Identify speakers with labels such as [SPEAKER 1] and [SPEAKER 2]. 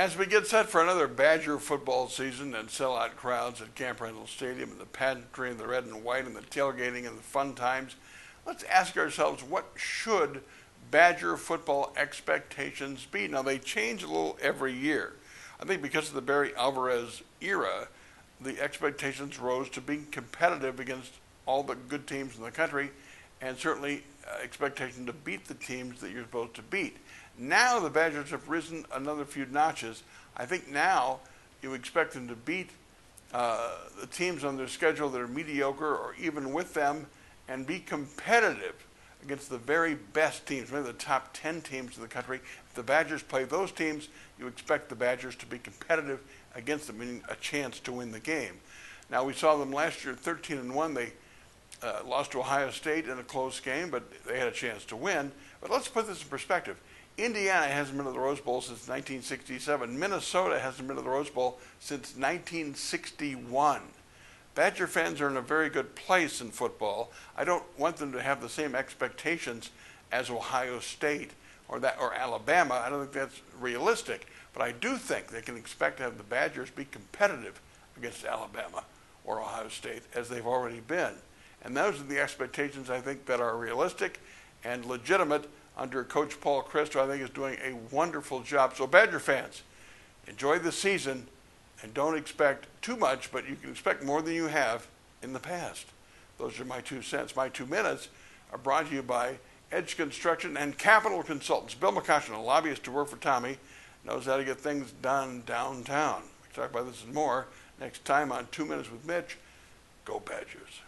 [SPEAKER 1] As we get set for another Badger football season and sellout crowds at Camp Randall Stadium and the pageantry and the red and white and the tailgating and the fun times, let's ask ourselves, what should Badger football expectations be? Now, they change a little every year. I think because of the Barry Alvarez era, the expectations rose to being competitive against all the good teams in the country, and certainly expectation to beat the teams that you're supposed to beat. Now the Badgers have risen another few notches. I think now you expect them to beat the teams on their schedule that are mediocre or even with them, and be competitive against the very best teams, maybe the top 10 teams in the country. If the Badgers play those teams, you expect the Badgers to be competitive against them, meaning a chance to win the game. Now, we saw them last year 13-1. They lost to Ohio State in a close game, but they had a chance to win. But let's put this in perspective. Indiana hasn't been to the Rose Bowl since 1967. Minnesota hasn't been to the Rose Bowl since 1961. Badger fans are in a very good place in football. I don't want them to have the same expectations as Ohio State or Alabama. I don't think that's realistic. But I do think they can expect to have the Badgers be competitive against Alabama or Ohio State, as they've already been. And those are the expectations, I think, that are realistic and legitimate under Coach Paul Chryst, who I think is doing a wonderful job. So Badger fans, enjoy the season and don't expect too much, but you can expect more than you have in the past. Those are my 2 cents. My 2 minutes are brought to you by Edge Construction and Capital Consultants. Bill McCoshen, a lobbyist to work for Tommy, knows how to get things done downtown. We talk about this and more next time on 2 Minutes with Mitch. Go Badgers.